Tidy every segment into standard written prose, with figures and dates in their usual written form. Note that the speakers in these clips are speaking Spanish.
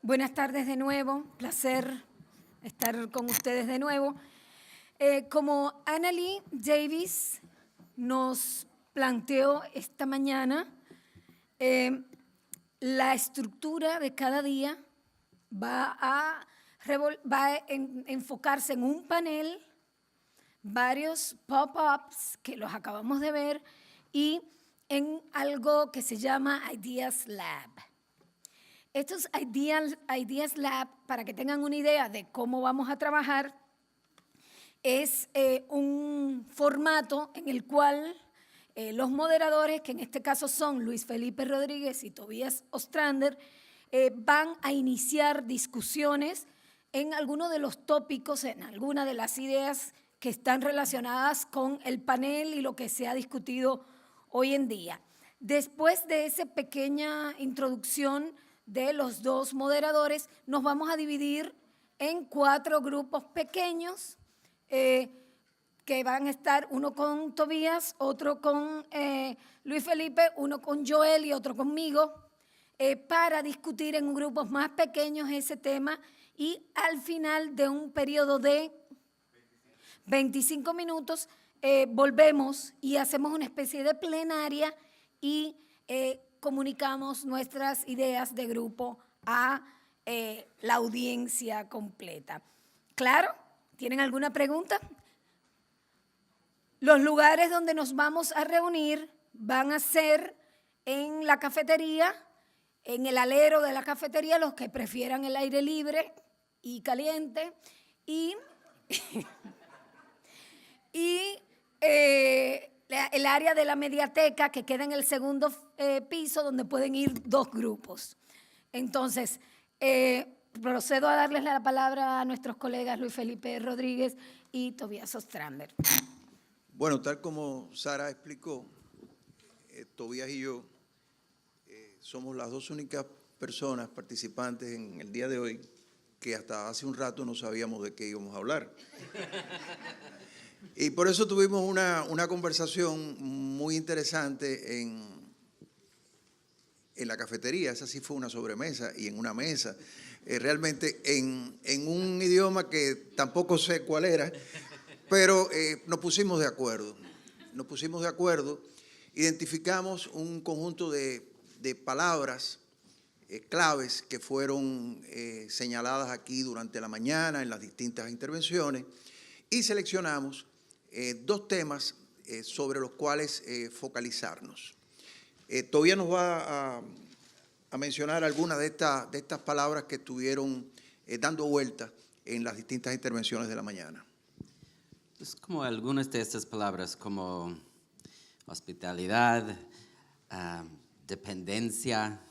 Buenas tardes de nuevo, placer estar con ustedes de nuevo. Como Annalie Davis nos planteó esta mañana, la estructura de cada día va a enfocarse en un panel, varios pop-ups que los acabamos de ver y en algo que se llama Ideas Lab. Estos Ideas Lab, para que tengan una idea de cómo vamos a trabajar, es un formato en el cual los moderadores, que en este caso son Luis Felipe Rodríguez y Tobías Ostrander, van a iniciar discusiones en algunos de los tópicos, en alguna de las ideas que están relacionadas con el panel y lo que se ha discutido hoy en día. Después de esa pequeña introducción de los dos moderadores, nos vamos a dividir en 4 grupos pequeños que van a estar uno con Tobías, otro con Luis Felipe, uno con Joel y otro conmigo, para discutir en grupos más pequeños ese tema y al final de un periodo de 25 minutos volvemos y hacemos una especie de plenaria y comunicamos nuestras ideas de grupo a la audiencia completa. ¿Claro? ¿Tienen alguna pregunta? Los lugares donde nos vamos a reunir van a ser en la cafetería, en el alero de la cafetería, los que prefieran el aire libre y caliente, y el área de la mediateca que queda en el segundo piso, donde pueden ir 2 grupos. Entonces, procedo a darles la palabra a nuestros colegas Luis Felipe Rodríguez y Tobías Ostrander. Bueno, tal como Sara explicó, Tobías y yo somos las 2 únicas personas participantes en el día de hoy que hasta hace un rato no sabíamos de qué íbamos a hablar. Y por eso tuvimos una conversación muy interesante en la cafetería. Esa sí fue una sobremesa y en una mesa, realmente en un idioma que tampoco sé cuál era, pero nos pusimos de acuerdo. Identificamos un conjunto de palabras claves que fueron señaladas aquí durante la mañana en las distintas intervenciones y seleccionamos 2 temas sobre los cuales focalizarnos. Todavía nos va a mencionar algunas de estas palabras que estuvieron dando vuelta en las distintas intervenciones de la mañana. Es como algunas de estas palabras como hospitalidad, dependencia,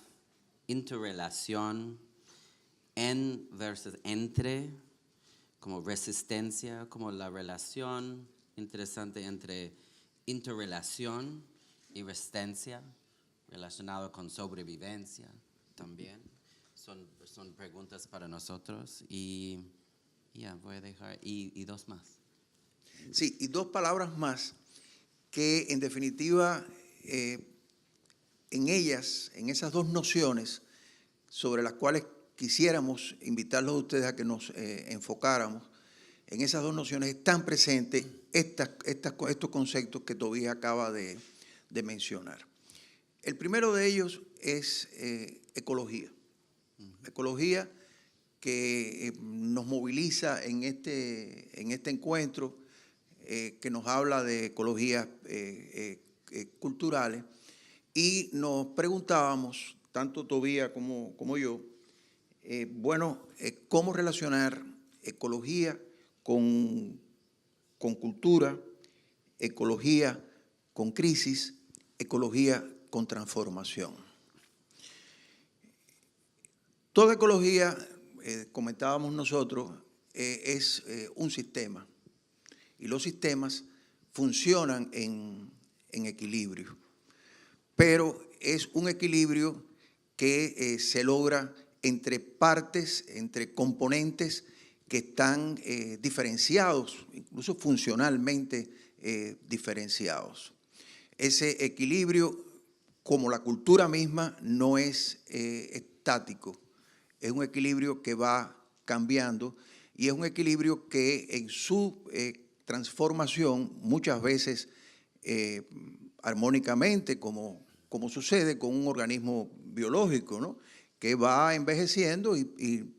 interrelación, en versus entre, como resistencia, como la relación interesante entre interrelación y resistencia, relacionado con sobrevivencia también. Son preguntas para nosotros y ya voy a dejar, y 2 más. Sí, y 2 palabras más que en definitiva en ellas, en esas 2 nociones sobre las cuales quisiéramos invitarlos a ustedes a que nos enfocáramos, en esas 2 nociones están presentes estos conceptos que Tobías acaba de mencionar. El primero de ellos es ecología. Ecología que nos moviliza en este encuentro, que nos habla de ecologías culturales, y nos preguntábamos, tanto Tobías como yo, cómo relacionar ecología con cultura, ecología con crisis, ecología con transformación. Toda ecología, comentábamos nosotros, es un sistema, y los sistemas funcionan en equilibrio, pero es un equilibrio que se logra entre partes, entre componentes que están diferenciados, incluso funcionalmente diferenciados. Ese equilibrio, como la cultura misma, no es estático, es un equilibrio que va cambiando y es un equilibrio que en su transformación muchas veces armónicamente, como sucede con un organismo biológico, ¿no?, que va envejeciendo y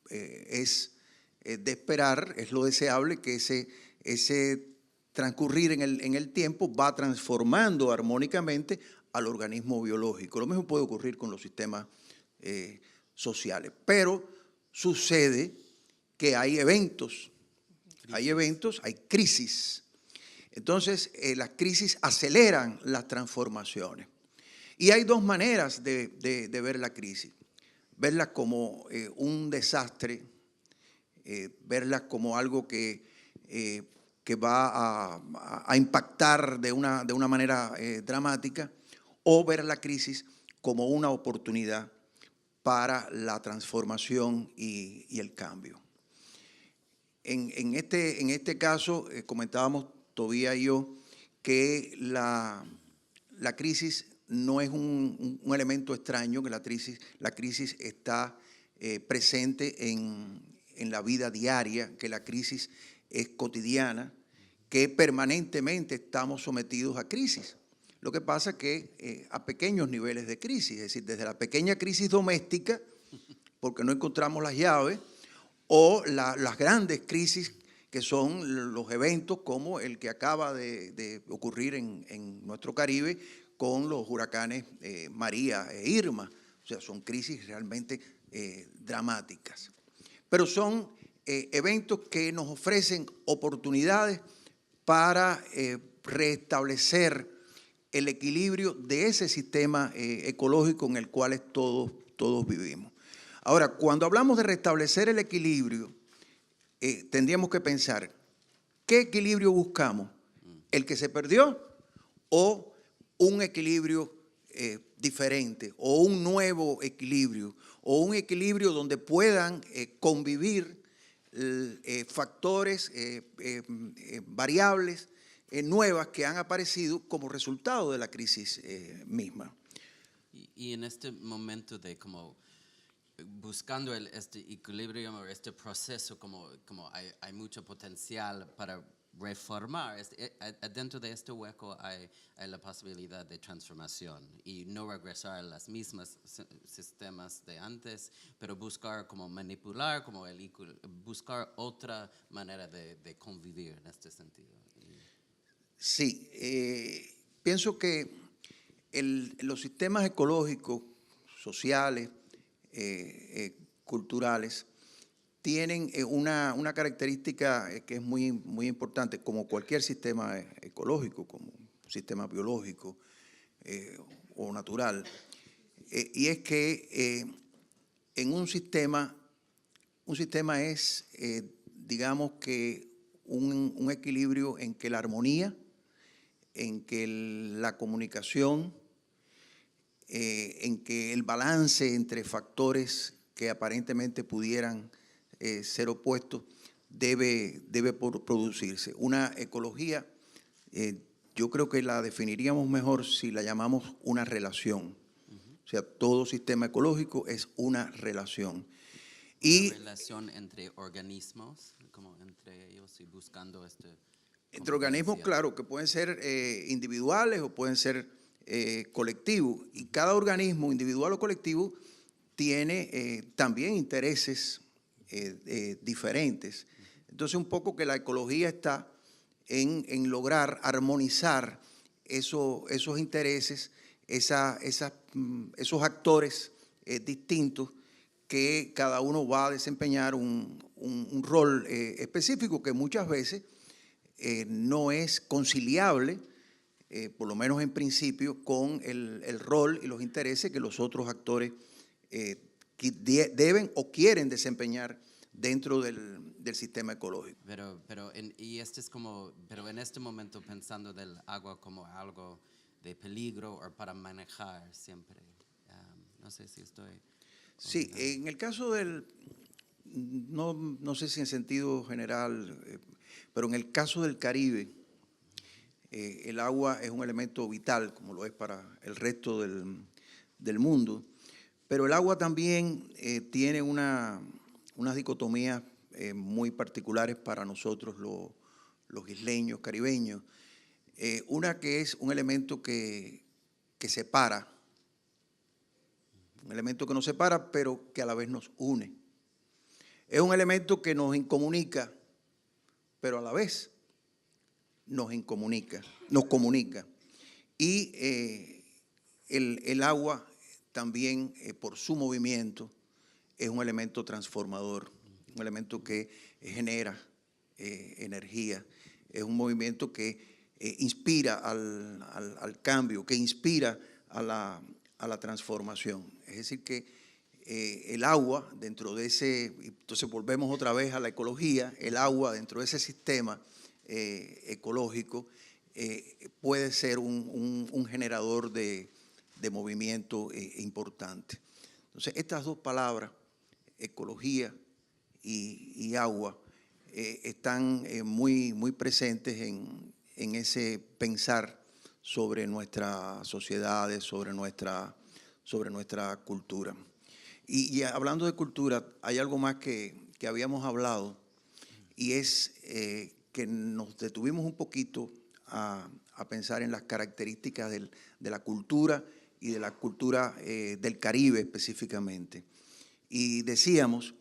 es de esperar, es lo deseable que ese transcurrir en el tiempo va transformando armónicamente al organismo biológico. Lo mismo puede ocurrir con los sistemas sociales, pero sucede que hay eventos, hay crisis. Entonces, las crisis aceleran las transformaciones. Y hay dos maneras de ver la crisis. Verla como un desastre, verla como algo que va a impactar de una manera dramática, o ver la crisis como una oportunidad para la transformación y el cambio. En este caso, comentábamos Tobía y yo, que la crisis no es un elemento extraño, que la crisis está presente en la vida diaria, que la crisis es cotidiana, que permanentemente estamos sometidos a crisis. Lo que pasa es que a pequeños niveles de crisis, es decir, desde la pequeña crisis doméstica, porque no encontramos las llaves, o las grandes crisis que son los eventos como el que acaba de ocurrir en nuestro Caribe con los huracanes María e Irma. O sea, son crisis realmente dramáticas. Pero son eventos que nos ofrecen oportunidades para restablecer el equilibrio de ese sistema ecológico en el cual todos vivimos. Ahora, cuando hablamos de restablecer el equilibrio, tendríamos que pensar, ¿qué equilibrio buscamos? ¿El que se perdió o un equilibrio diferente, o un nuevo equilibrio, o un equilibrio donde puedan convivir factores, variables nuevas que han aparecido como resultado de la crisis misma? Y en este momento de como buscando este equilibrio, este proceso, como hay mucho potencial para reformar, dentro de este hueco hay la posibilidad de transformación y no regresar a los mismos sistemas de antes, pero buscar como manipular, buscar otra manera de convivir en este sentido. Sí, pienso que los sistemas ecológicos, sociales, culturales, tienen una característica que es muy importante, como cualquier sistema ecológico, como un sistema biológico o natural, y es que en un sistema es, digamos que un equilibrio en que la armonía, en que la comunicación, en que el balance entre factores que aparentemente pudieran ser opuestos debe producirse. Una ecología, yo creo que la definiríamos mejor si la llamamos una relación. O sea, todo sistema ecológico es una relación. Una relación entre organismos, como entre ellos y buscando entre organismos, claro, que pueden ser individuales o pueden ser colectivos. Y cada organismo, individual o colectivo, tiene también intereses diferentes. Entonces, un poco que la ecología está en lograr armonizar esos intereses, esos actores distintos, que cada uno va a desempeñar un rol específico que muchas veces no es conciliable, por lo menos en principio, con el rol y los intereses que los otros actores que deben o quieren desempeñar dentro del sistema ecológico. Pero en este momento pensando del agua como algo de peligro o para manejar siempre. No sé si estoy... Sí, en el caso no sé si en sentido general, pero en el caso del Caribe, el agua es un elemento vital, como lo es para el resto del mundo, Pero el agua también tiene unas dicotomías muy particulares para nosotros los isleños, caribeños. Una que es un elemento que separa, un elemento que nos separa, pero que a la vez nos une. Es un elemento que nos incomunica, pero a la vez nos comunica. Y el agua también, por su movimiento, es un elemento transformador, un elemento que genera energía, es un movimiento que inspira al cambio, que inspira a la transformación. Es decir, que el agua dentro de ese, entonces volvemos otra vez a la ecología, el agua dentro de ese sistema ecológico puede ser un generador de movimiento importante. Entonces, estas dos palabras, ecología y agua, están muy presentes en ese pensar sobre nuestras sociedades, sobre nuestra cultura. Y hablando de cultura, hay algo más que habíamos hablado, y es que nos detuvimos un poquito a pensar en las características de la cultura y de la cultura del Caribe específicamente. Y decíamos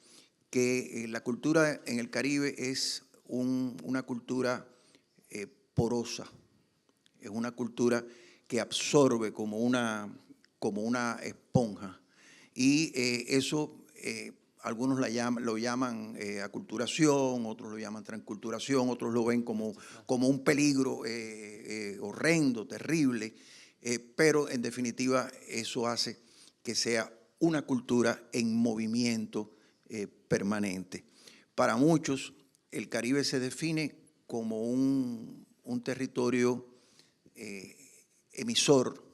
que la cultura en el Caribe es una cultura porosa, es una cultura que absorbe como una esponja. Y eso algunos lo llaman aculturación, otros lo llaman transculturación, otros lo ven como un peligro horrendo, terrible, pero en definitiva eso hace que sea una cultura en movimiento permanente. Para muchos, el Caribe se define como un territorio emisor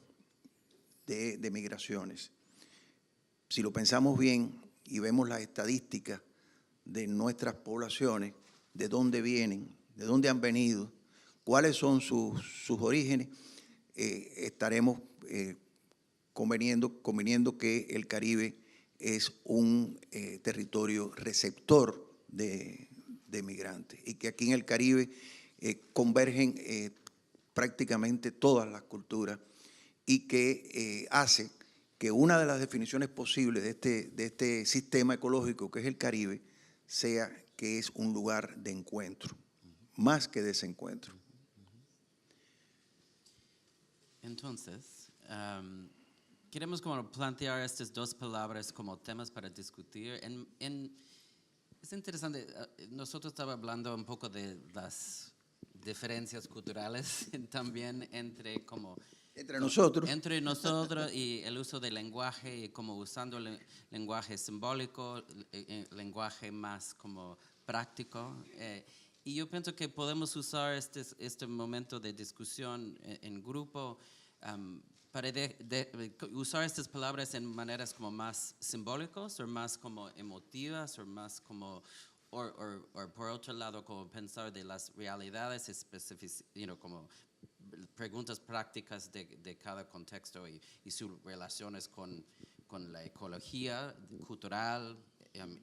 de migraciones. Si lo pensamos bien y vemos las estadísticas de nuestras poblaciones, de dónde vienen, de dónde han venido, cuáles son sus orígenes, estaremos conveniendo que el Caribe es un territorio receptor de migrantes y que aquí en el Caribe convergen prácticamente todas las culturas y que hace que una de las definiciones posibles de este sistema ecológico que es el Caribe sea que es un lugar de encuentro, más que desencuentro. Entonces, queremos como plantear estas dos palabras como temas para discutir. Es interesante, nosotros estábamos hablando un poco de las diferencias culturales también entre nosotros y el uso del lenguaje, y como usando el lenguaje simbólico, el lenguaje más como práctico. Y yo pienso que podemos usar este momento de discusión en grupo para usar estas palabras en maneras como más simbólicas o más como emotivas o más como, o por otro lado, como pensar de las realidades específicas, como preguntas prácticas de cada contexto y sus relaciones con la ecología cultural,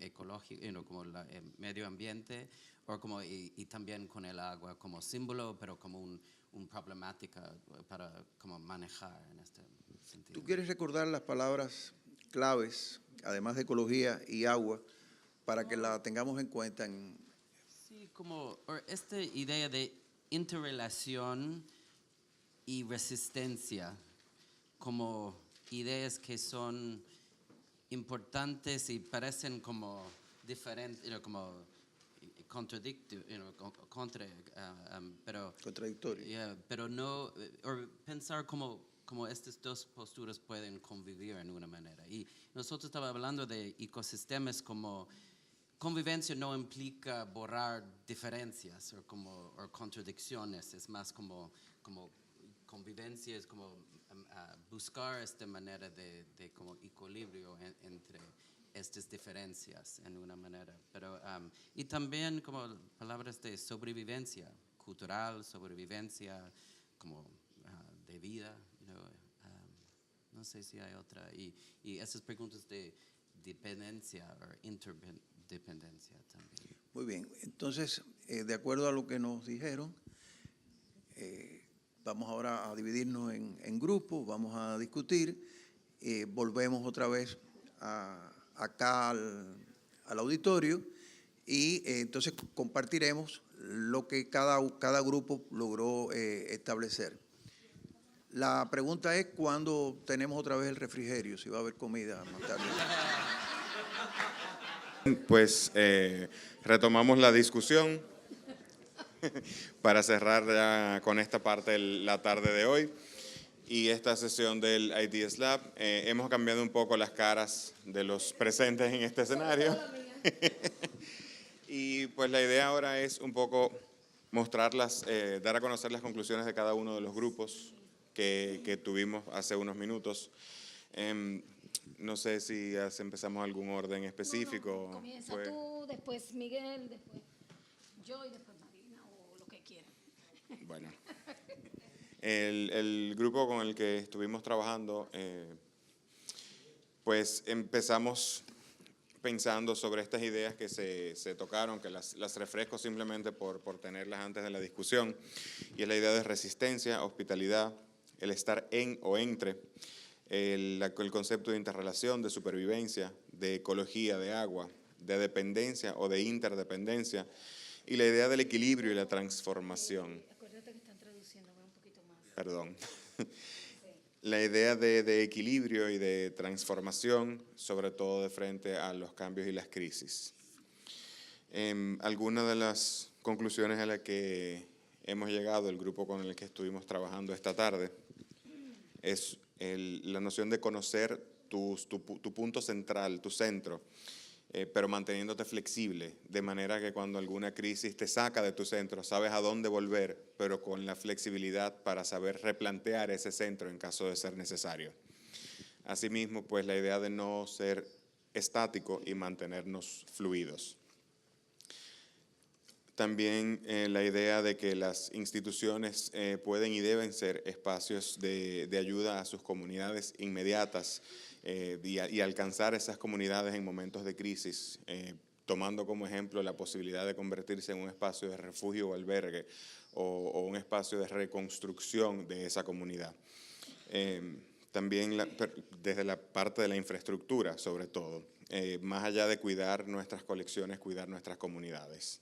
ecológica, como el medio ambiente, y también con el agua como símbolo, pero como una problemática para como manejar en este sentido. ¿Tú quieres recordar las palabras claves, además de ecología y agua, para que la tengamos en cuenta? Sí, como esta idea de interrelación y resistencia como ideas que son importantes y parecen como diferentes, como contradictorio. Pero no, pensar como estas dos posturas pueden convivir en una manera. Y nosotros estábamos hablando de ecosistemas como convivencia no implica borrar diferencias o contradicciones, es más como convivencia, es como buscar esta manera de como equilibrio entre estas diferencias en una manera. Pero, y también como palabras de sobrevivencia cultural, sobrevivencia como de vida. no sé si hay otra. Y esas preguntas de dependencia o interdependencia también. Muy bien, entonces, de acuerdo a lo que nos dijeron, vamos ahora a dividirnos en grupos, vamos a discutir, volvemos otra vez acá al auditorio y entonces compartiremos lo que cada grupo logró establecer. La pregunta es cuándo tenemos otra vez el refrigerio, si va a haber comida más tarde. Pues retomamos la discusión para cerrar ya con esta parte la tarde de hoy y esta sesión del Ideas Lab. Hemos cambiado un poco las caras de los presentes en este escenario. Y pues la idea ahora es un poco mostrarlas, dar a conocer las conclusiones de cada uno de los grupos que tuvimos hace unos minutos. No sé si empezamos algún orden específico. No, comienza pues, tú, después Miguel, después yo y después Marina, o lo que quieran. Bueno, el grupo con el que estuvimos trabajando, pues empezamos pensando sobre estas ideas que se tocaron, que las refresco simplemente por tenerlas antes de la discusión, y es la idea de resistencia, hospitalidad, el estar en o entre, el concepto de interrelación, de supervivencia, de ecología, de agua, de dependencia o de interdependencia, y la idea del equilibrio y la transformación. Acuérdate que están traduciendo un poquito más. Perdón. La idea de equilibrio y de transformación, sobre todo de frente a los cambios y las crisis. Algunas de las conclusiones a las que hemos llegado, el grupo con el que estuvimos trabajando esta tarde, es la noción de conocer tu punto central, tu centro, pero manteniéndote flexible, de manera que cuando alguna crisis te saca de tu centro, sabes a dónde volver, pero con la flexibilidad para saber replantear ese centro en caso de ser necesario. Asimismo, pues la idea de no ser estático y mantenernos fluidos. También la idea de que las instituciones pueden y deben ser espacios de ayuda a sus comunidades inmediatas y alcanzar esas comunidades en momentos de crisis, tomando como ejemplo la posibilidad de convertirse en un espacio de refugio o albergue o un espacio de reconstrucción de esa comunidad. También desde la parte de la infraestructura, sobre todo, más allá de cuidar nuestras colecciones, cuidar nuestras comunidades.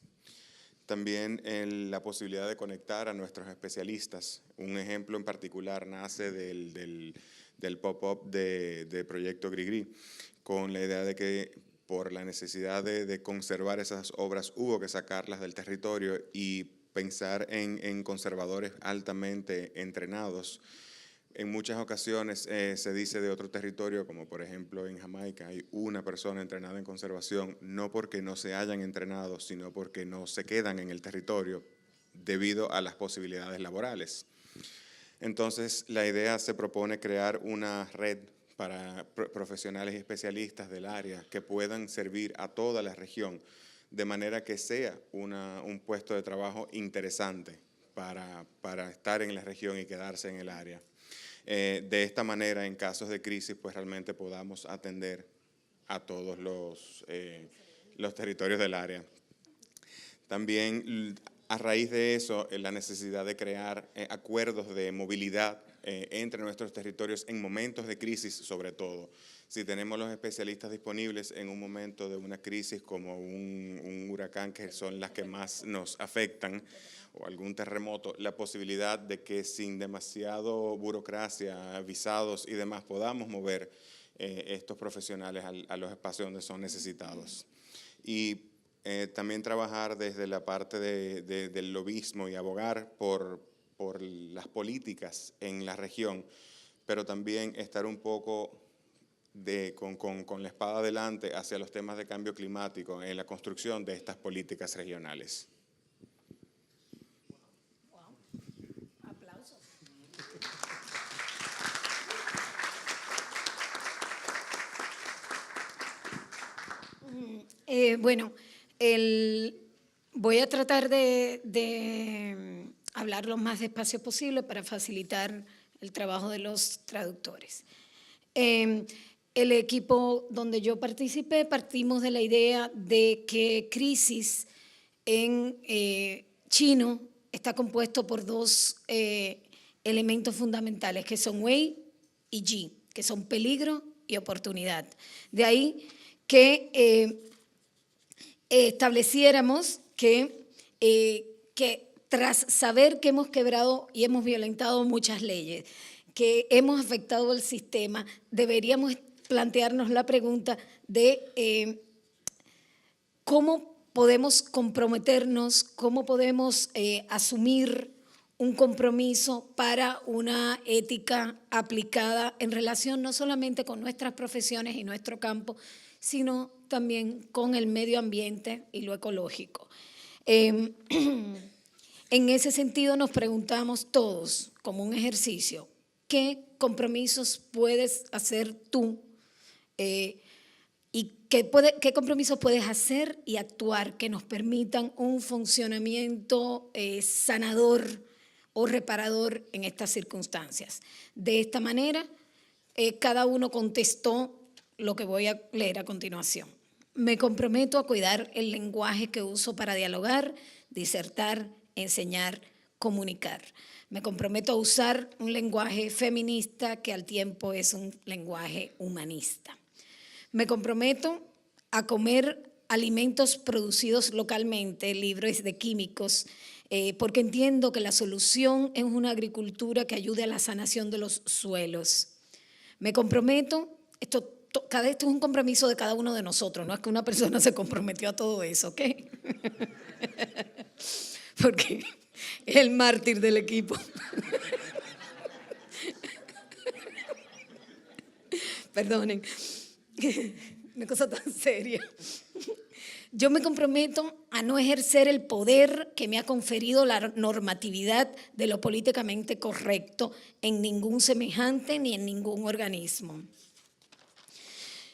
También la posibilidad de conectar a nuestros especialistas. Un ejemplo en particular nace del pop-up de Proyecto Grigri, con la idea de que por la necesidad de conservar esas obras hubo que sacarlas del territorio y pensar en conservadores altamente entrenados. En muchas ocasiones se dice de otro territorio, como por ejemplo en Jamaica, hay una persona entrenada en conservación, no porque no se hayan entrenado, sino porque no se quedan en el territorio debido a las posibilidades laborales. Entonces, la idea se propone crear una red para profesionales y especialistas del área que puedan servir a toda la región, de manera que sea un puesto de trabajo interesante para estar en la región y quedarse en el área. De esta manera, en casos de crisis, pues realmente podamos atender a todos los territorios del área. También, a raíz de eso, la necesidad de crear acuerdos de movilidad entre nuestros territorios en momentos de crisis, sobre todo. Si tenemos los especialistas disponibles en un momento de una crisis como un huracán, que son las que más nos afectan, o algún terremoto, la posibilidad de que sin demasiado burocracia, visados y demás, podamos mover estos profesionales a los espacios donde son necesitados. Y también trabajar desde la parte del lobismo y abogar por las políticas en la región, pero también estar un poco con la espada adelante hacia los temas de cambio climático en la construcción de estas políticas regionales. Bueno, voy a tratar de hablar lo más despacio posible para facilitar el trabajo de los traductores. El equipo donde yo participé, partimos de la idea de que crisis en chino está compuesto por dos elementos fundamentales, que son wei y ji, que son peligro y oportunidad. De ahí que estableciéramos que tras saber que hemos quebrado y hemos violentado muchas leyes, que hemos afectado el sistema, deberíamos plantearnos la pregunta de cómo podemos comprometernos, cómo podemos asumir un compromiso para una ética aplicada en relación no solamente con nuestras profesiones y nuestro campo, sino también con el medio ambiente y lo ecológico. En ese sentido nos preguntamos todos, como un ejercicio, ¿qué compromisos puedes hacer tú y qué compromisos puedes hacer y actuar que nos permitan un funcionamiento sanador o reparador en estas circunstancias? De esta manera, cada uno contestó lo que voy a leer a continuación. Me comprometo a cuidar el lenguaje que uso para dialogar, disertar, enseñar, comunicar. Me comprometo a usar un lenguaje feminista que al tiempo es un lenguaje humanista. Me comprometo a comer alimentos producidos localmente, libres de químicos, porque entiendo que la solución es una agricultura que ayude a la sanación de los suelos. Me comprometo, esto es un compromiso de cada uno de nosotros, no es que una persona se comprometió a todo eso, ¿ok? Porque es el mártir del equipo. Perdonen, una cosa tan seria. Yo me comprometo a no ejercer el poder que me ha conferido la normatividad de lo políticamente correcto en ningún semejante ni en ningún organismo.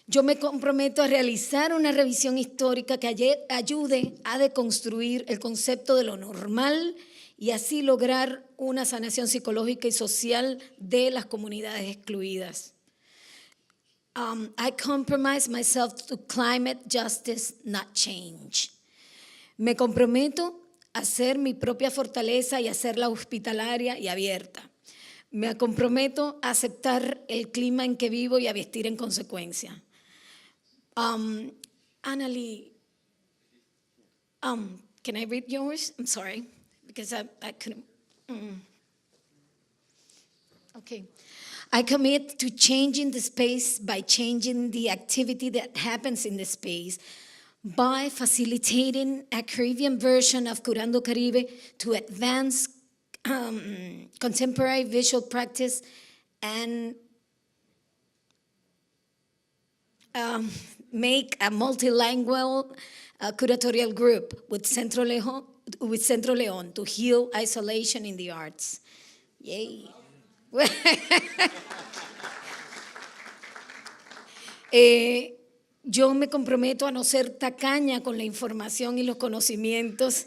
Yo me comprometo a realizar una revisión histórica que ayude a deconstruir el concepto de lo normal y así lograr una sanación psicológica y social de las comunidades excluidas. I compromise myself to climate justice, not change. Me comprometo a ser mi propia fortaleza y a hacerla hospitalaria y abierta. Me comprometo a aceptar el clima en que vivo y a vestir en consecuencia. Annalie, can I read yours? I'm sorry, because I couldn't. Okay. I commit to changing the space by changing the activity that happens in the space, by facilitating a Caribbean version of Curando Caribe to advance contemporary visual practice and make a multilingual curatorial group with Centro León to heal isolation in the arts. Yay. Yo me comprometo a no ser tacaña con la información y los conocimientos,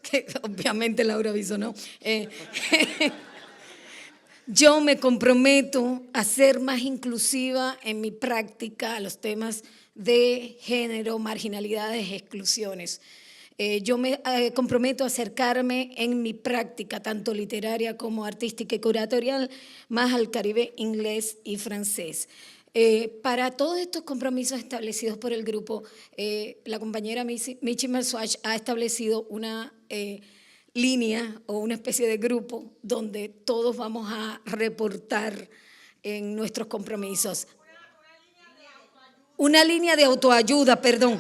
que obviamente Laura avisó, ¿no? Yo me comprometo a ser más inclusiva en mi práctica a los temas de género, marginalidades, exclusiones. Yo me comprometo a acercarme en mi práctica, tanto literaria como artística y curatorial, más al Caribe inglés y francés. Para todos estos compromisos establecidos por el grupo, la compañera Michi Mersuach ha establecido una línea o una especie de grupo donde todos vamos a reportar en nuestros compromisos. Una línea de autoayuda, perdón.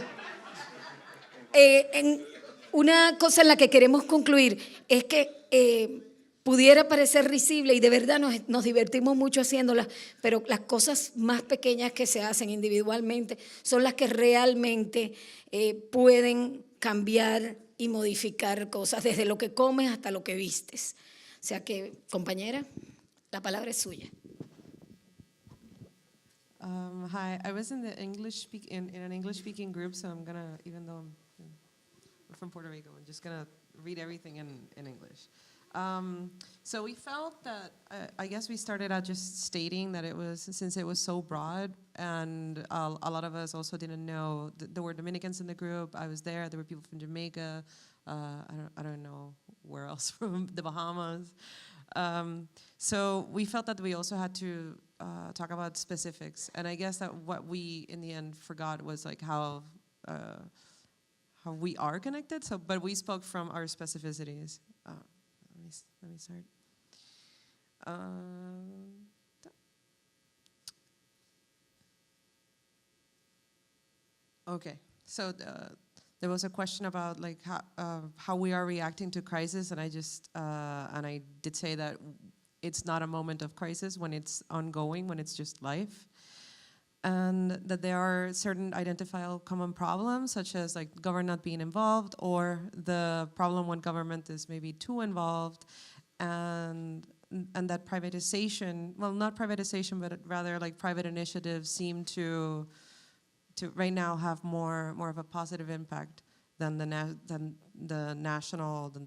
Una cosa en la que queremos concluir es que pudiera parecer risible y de verdad nos divertimos mucho haciéndolas, pero las cosas más pequeñas que se hacen individualmente son las que realmente pueden cambiar y modificar cosas, desde lo que comes hasta lo que vistes. O sea que, compañera, la palabra es suya. Hi, I was in the in an English-speaking group, so I'm gonna, even though I'm from Puerto Rico, I'm just gonna read everything in English. So we felt that, I guess we started out just stating that it was, since it was so broad, and a lot of us also didn't know, there were Dominicans in the group, I was there were people from Jamaica, I don't know where else, from the Bahamas. So we felt that we also had to talk about specifics, and I guess that what we in the end forgot was like how we are connected. So, but we spoke from our specificities. Let me start. Okay, so there was a question about like how we are reacting to crisis, and I did say that it's not a moment of crisis when it's ongoing, when it's just life, and that there are certain identifiable common problems, such as like government not being involved, or the problem when government is maybe too involved, and that privatization, well, not privatization, but rather like private initiatives seem to right now have more of a positive impact than the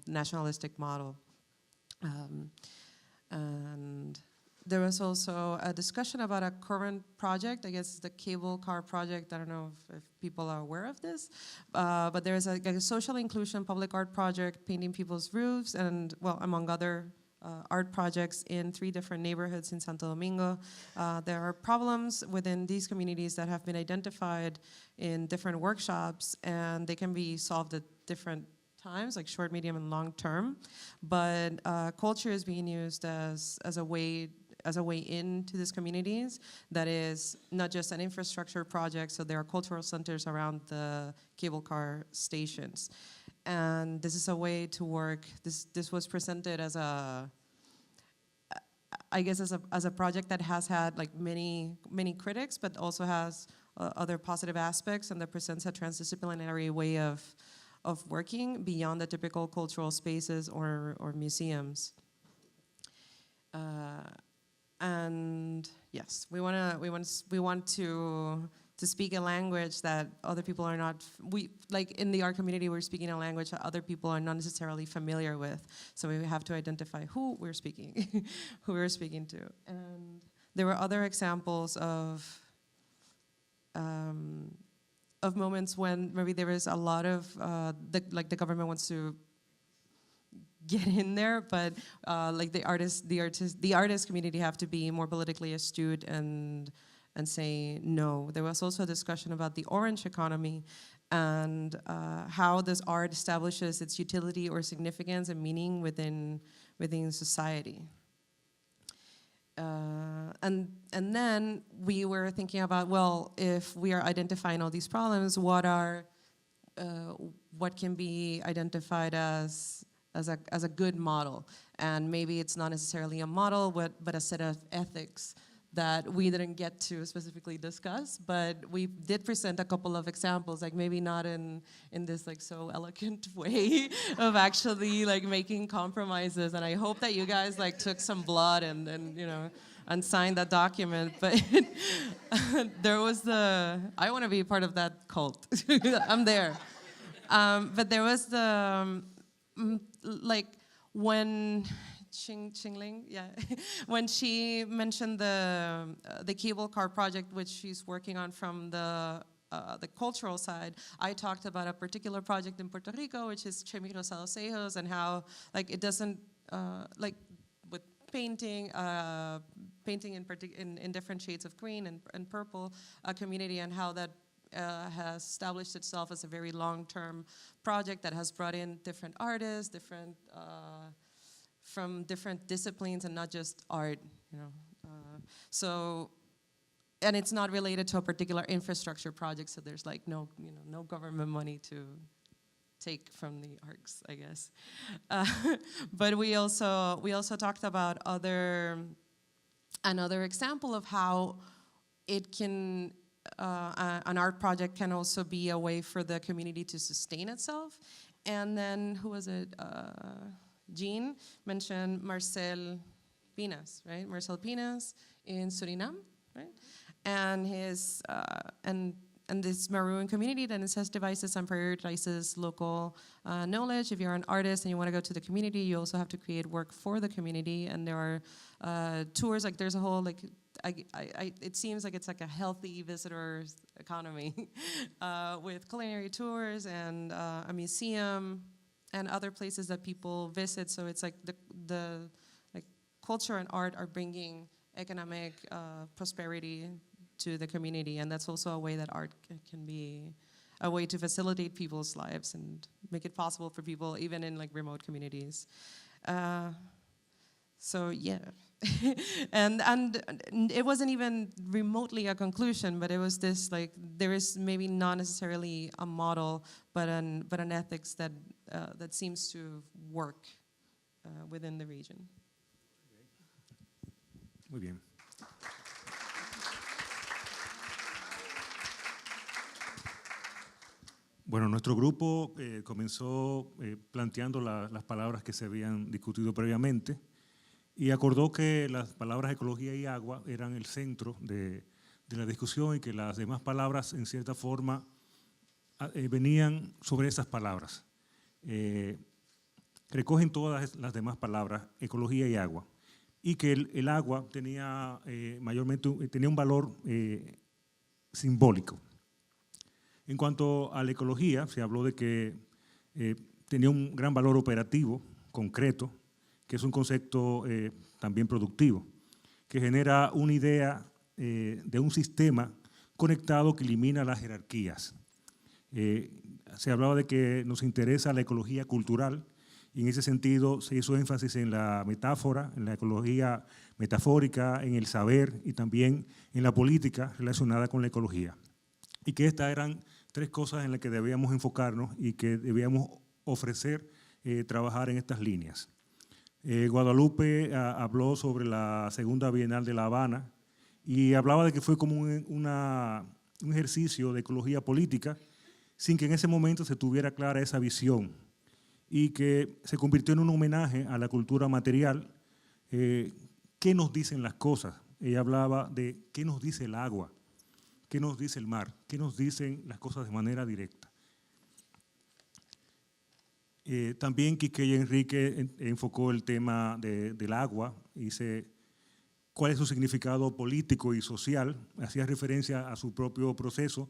nationalistic model. And there was also a discussion about a current project, I guess the cable car project. I don't know if people are aware of this, but there's a social inclusion public art project painting people's roofs, and well, among other art projects in 3 different neighborhoods in Santo Domingo. There are problems within these communities that have been identified in different workshops, and they can be solved at different times, like short, medium, and long term. But culture is being used as a way into these communities that is not just an infrastructure project, so there are cultural centers around the cable car stations. And this is a way to work, this was presented as as a project that has had like many critics, but also has other positive aspects, and that presents a transdisciplinary way of working beyond the typical cultural spaces or museums. And yes, we want to speak a language that other people are not, like in the art community, we're speaking a language that other people are not necessarily familiar with. So we have to identify who we're speaking, who we're speaking to. And there were other examples of moments when maybe there is a lot of, the government wants to get in there, but like the artist community have to be more politically astute and say no. There was also a discussion about the orange economy and how this art establishes its utility or significance and meaning within society. And then we were thinking about, well, if we are identifying all these problems, what can be identified as a good model? And maybe it's not necessarily a model, but a set of ethics that we didn't get to specifically discuss, but we did present a couple of examples, like maybe not in this like so elegant way of actually like making compromises. And I hope that you guys like took some blood and you know, and signed that document. But there was I want to be part of that cult. I'm there. But there was like when Xingling, yeah, when she mentioned the cable car project, which she's working on from the cultural side, I talked about a particular project in Puerto Rico, which is Chemi Rosados Ejos, and how like it doesn't like with painting in different shades of green and purple, a community, and how that has established itself as a very long-term project that has brought in different artists, from different disciplines and not just art, you know. So, and it's not related to a particular infrastructure project, so there's like no government money to take from the arcs, I guess. But we also talked about another example of how it can, an art project can also be a way for the community to sustain itself. And then, who was it? Jean mentioned Marcel Pinas, right? Marcel Pinas in Suriname, right? And his and and this Maroon community that incentivizes and prioritizes local knowledge. If you're an artist and you want to go to the community, you also have to create work for the community. And there are tours, like there's a whole, like, it seems like it's like a healthy visitor economy with culinary tours and a museum and other places that people visit. So it's like the like culture and art are bringing economic prosperity to the community, and that's also a way that art can be a way to facilitate people's lives and make it possible for people even in like remote communities. So yeah, and it wasn't even remotely a conclusion, but it was this like there is maybe not necessarily a model, but an ethics that that seems to work within the region. Muy bien. Bueno, nuestro grupo comenzó planteando las palabras que se habían discutido previamente y acordó que las palabras ecología y agua eran el centro de la discusión y que las demás palabras, en cierta forma, venían sobre esas palabras. Recogen todas las demás palabras, ecología y agua, y que el agua tenía mayormente tenía un valor simbólico. En cuanto a la ecología, se habló de que tenía un gran valor operativo, concreto, que es un concepto también productivo, que genera una idea de un sistema conectado que elimina las jerarquías. Se hablaba de que nos interesa la ecología cultural y en ese sentido se hizo énfasis en la metáfora, en la ecología metafórica, en el saber y también en la política relacionada con la ecología. Y que estas eran tres cosas en las que debíamos enfocarnos y que debíamos ofrecer trabajar en estas líneas. Guadalupe habló sobre la Segunda Bienal de La Habana y hablaba de que fue como un ejercicio de ecología política sin que en ese momento se tuviera clara esa visión y que se convirtió en un homenaje a la cultura material. ¿Qué nos dicen las cosas? Ella hablaba de qué nos dice el agua, qué nos dice el mar, qué nos dicen las cosas de manera directa. También Quisqueya Enrique enfocó el tema del agua y dice cuál es su significado político y social, hacía referencia a su propio proceso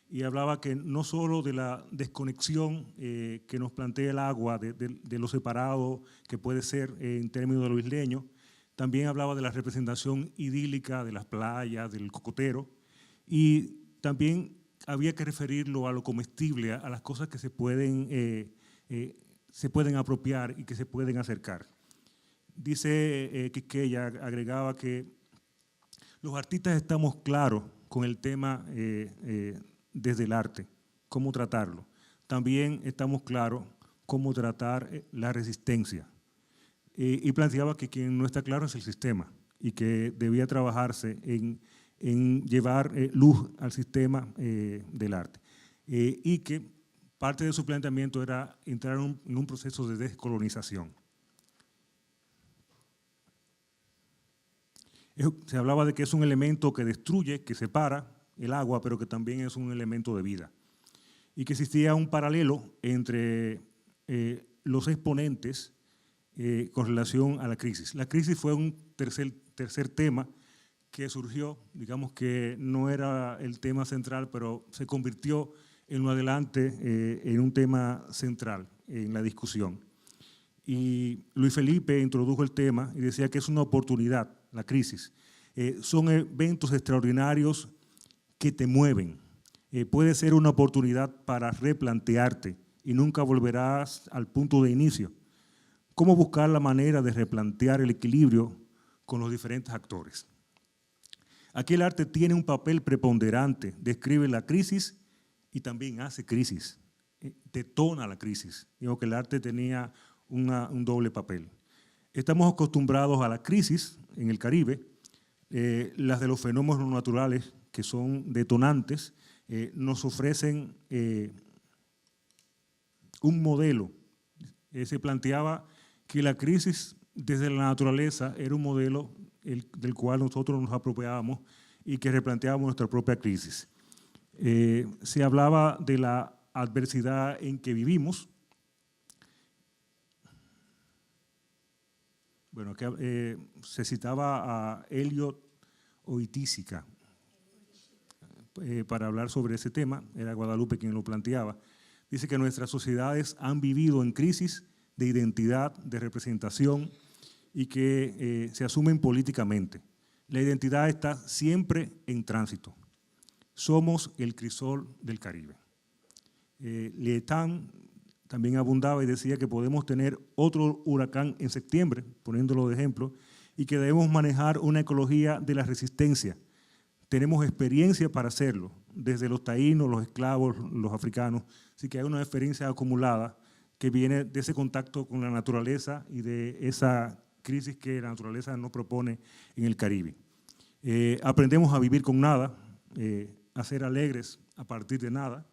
y hablaba que no solo de la desconexión que nos plantea el agua, de lo separado que puede ser en términos de lo isleño, también hablaba de la representación idílica de las playas, del cocotero, y también había que referirlo a lo comestible, a las cosas que se pueden apropiar y que se pueden acercar. Dice Quisqueya, agregaba que los artistas estamos claros con el tema desde el arte, cómo tratarlo. También estamos claros cómo tratar la resistencia. Y planteaba que quien no está claro es el sistema y que debía trabajarse en llevar luz al sistema del arte. Y que parte de su planteamiento era entrar en un proceso de descolonización. Se hablaba de que es un elemento que destruye, que separa el agua, pero que también es un elemento de vida. Y que existía un paralelo entre los exponentes con relación a la crisis. La crisis fue un tercer tema que surgió, digamos que no era el tema central, pero se convirtió en lo adelante en un tema central en la discusión. Y Luis Felipe introdujo el tema y decía que es una oportunidad, la crisis. Son eventos extraordinarios que te mueven. Puede ser una oportunidad para replantearte y nunca volverás al punto de inicio. ¿Cómo buscar la manera de replantear el equilibrio con los diferentes actores? Aquí el arte tiene un papel preponderante, describe la crisis y también hace crisis, detona la crisis. Digo que el arte tenía un doble papel. Estamos acostumbrados a la crisis en el Caribe, las de los fenómenos naturales que son detonantes, nos ofrecen un modelo. Se planteaba que la crisis desde la naturaleza era un modelo del cual nosotros nos apropiábamos y que replanteábamos nuestra propia crisis. Se hablaba de la adversidad en que vivimos. Bueno, acá, se citaba a Eliot Oiticica para hablar sobre ese tema, era Guadalupe quien lo planteaba. Dice que nuestras sociedades han vivido en crisis de identidad, de representación y que se asumen políticamente. La identidad está siempre en tránsito. Somos el crisol del Caribe. Leetán también abundaba y decía que podemos tener otro huracán en septiembre, poniéndolo de ejemplo, y que debemos manejar una ecología de la resistencia. Tenemos experiencia para hacerlo, desde los taínos, los esclavos, los africanos, así que hay una experiencia acumulada que viene de ese contacto con la naturaleza y de esa crisis que la naturaleza nos propone en el Caribe. Aprendemos a vivir con nada, a ser alegres a partir de nada,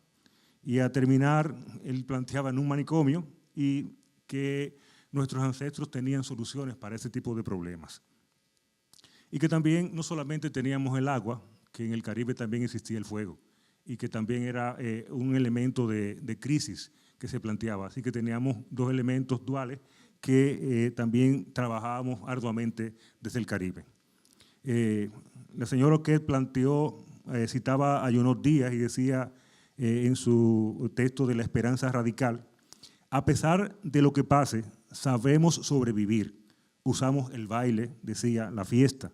y a terminar, él planteaba en un manicomio y que nuestros ancestros tenían soluciones para ese tipo de problemas. Y que también no solamente teníamos el agua, que en el Caribe también existía el fuego y que también era un elemento de crisis que se planteaba. Así que teníamos dos elementos duales que también trabajábamos arduamente desde el Caribe. La señora Oquet planteó, citaba a Junot Díaz y decía en su texto de La esperanza radical, a pesar de lo que pase, sabemos sobrevivir. Usamos el baile, decía, la fiesta.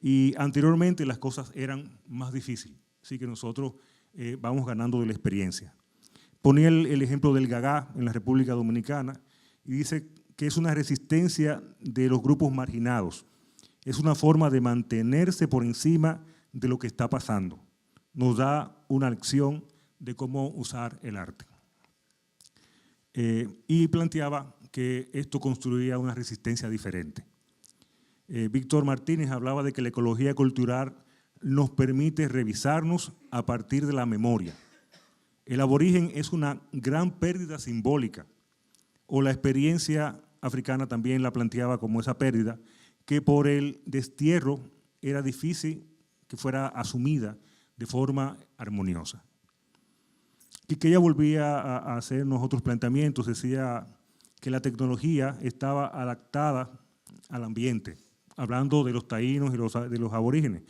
Y anteriormente las cosas eran más difíciles, así que nosotros vamos ganando de la experiencia. Ponía el ejemplo del gagá en la República Dominicana y dice que es una resistencia de los grupos marginados. Es una forma de mantenerse por encima de lo que está pasando. Nos da una lección de cómo usar el arte. Y planteaba que esto construía una resistencia diferente. Víctor Martínez hablaba de que la ecología cultural nos permite revisarnos a partir de la memoria. El aborigen es una gran pérdida simbólica, o la experiencia africana también la planteaba como esa pérdida, que por el destierro era difícil que fuera asumida de forma armoniosa. Y que ella volvía a hacernos otros planteamientos, decía que la tecnología estaba adaptada al ambiente, hablando de los taínos y de los aborígenes.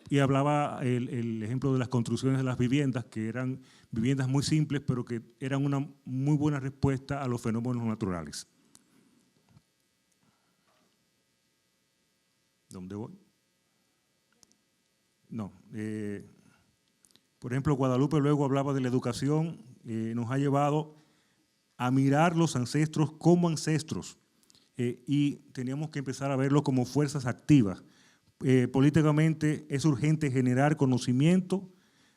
Y hablaba el ejemplo de las construcciones de las viviendas, que eran viviendas muy simples, pero que eran una muy buena respuesta a los fenómenos naturales. ¿Dónde voy? No. Por ejemplo, Guadalupe luego hablaba de la educación, nos ha llevado a mirar los ancestros como ancestros y teníamos que empezar a verlos como fuerzas activas. Políticamente es urgente generar conocimiento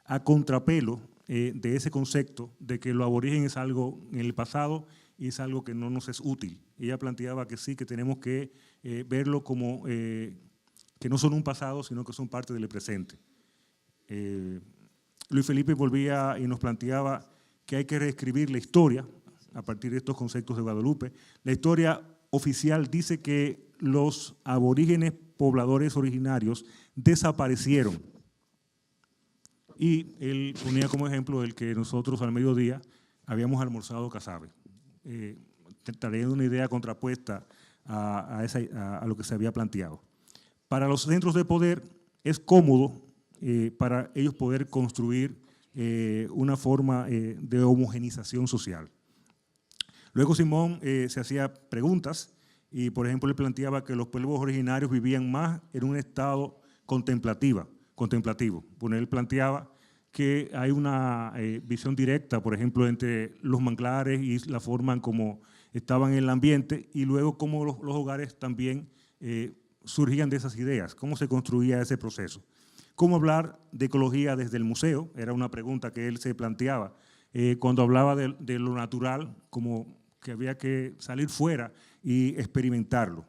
a contrapelo de ese concepto de que lo aborigen es algo en el pasado y es algo que no nos es útil. Ella planteaba que sí, que tenemos que verlo como que no son un pasado, sino que son parte del presente. Luis Felipe volvía y nos planteaba que hay que reescribir la historia a partir de estos conceptos de Guadalupe. La historia oficial dice que los aborígenes pobladores originarios desaparecieron. Y él ponía como ejemplo el que nosotros al mediodía habíamos almorzado casabe, trayendo una idea contrapuesta a lo que se había planteado. Para los centros de poder es cómodo para ellos poder construir una forma de homogenización social. Luego Simón se hacía preguntas y, por ejemplo, le planteaba que los pueblos originarios vivían más en un estado contemplativo. Bueno, él planteaba que hay una visión directa, por ejemplo, entre los manglares y la forma en cómo estaban en el ambiente y luego cómo los hogares también surgían de esas ideas, cómo se construía ese proceso. ¿Cómo hablar de ecología desde el museo? Era una pregunta que él se planteaba cuando hablaba de lo natural, como que había que salir fuera y experimentarlo.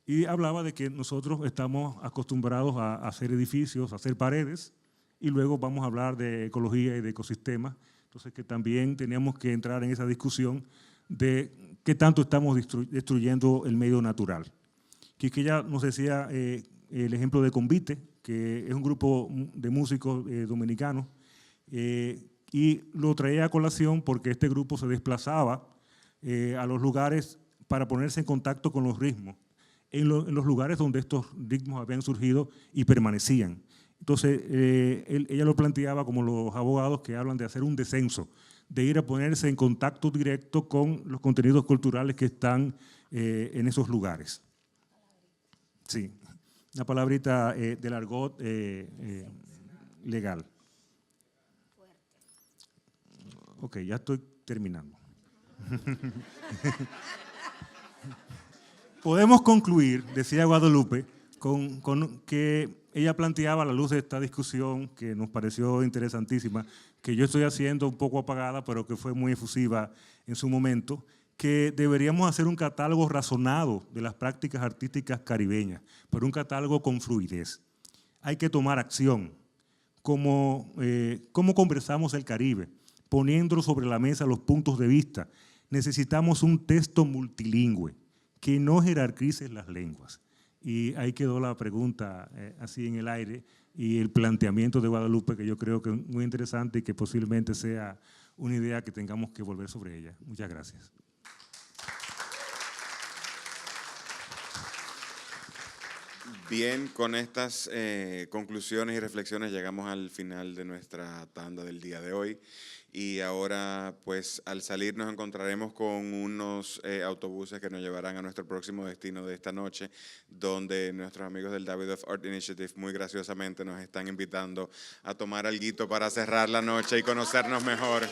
Y hablaba de que nosotros estamos acostumbrados a hacer edificios, a hacer paredes, y luego vamos a hablar de ecología y de ecosistemas. Entonces, que también teníamos que entrar en esa discusión de qué tanto estamos destruyendo el medio natural. Quisqueya nos decía el ejemplo de Convite, que es un grupo de músicos dominicanos, y lo traía a colación porque este grupo se desplazaba a los lugares para ponerse en contacto con los ritmos, en los lugares donde estos ritmos habían surgido y permanecían. Entonces, ella lo planteaba como los abogados que hablan de hacer un descenso, de ir a ponerse en contacto directo con los contenidos culturales que están en esos lugares. Sí, una palabrita del argot legal. Ok, ya estoy terminando. Podemos concluir, decía Guadalupe, con que ella planteaba a la luz de esta discusión, que nos pareció interesantísima, que yo estoy haciendo un poco apagada, pero que fue muy efusiva en su momento, que deberíamos hacer un catálogo razonado de las prácticas artísticas caribeñas, pero un catálogo con fluidez. Hay que tomar acción. ¿Cómo conversamos el Caribe? Poniendo sobre la mesa los puntos de vista. Necesitamos un texto multilingüe que no jerarquice las lenguas. Y ahí quedó la pregunta así en el aire y el planteamiento de Guadalupe, que yo creo que es muy interesante y que posiblemente sea una idea que tengamos que volver sobre ella. Muchas gracias. Bien, con estas conclusiones y reflexiones llegamos al final de nuestra tanda del día de hoy. Y ahora, pues, al salir nos encontraremos con unos autobuses que nos llevarán a nuestro próximo destino de esta noche, donde nuestros amigos del Davidoff Art Initiative muy graciosamente nos están invitando a tomar alguito para cerrar la noche y conocernos mejor.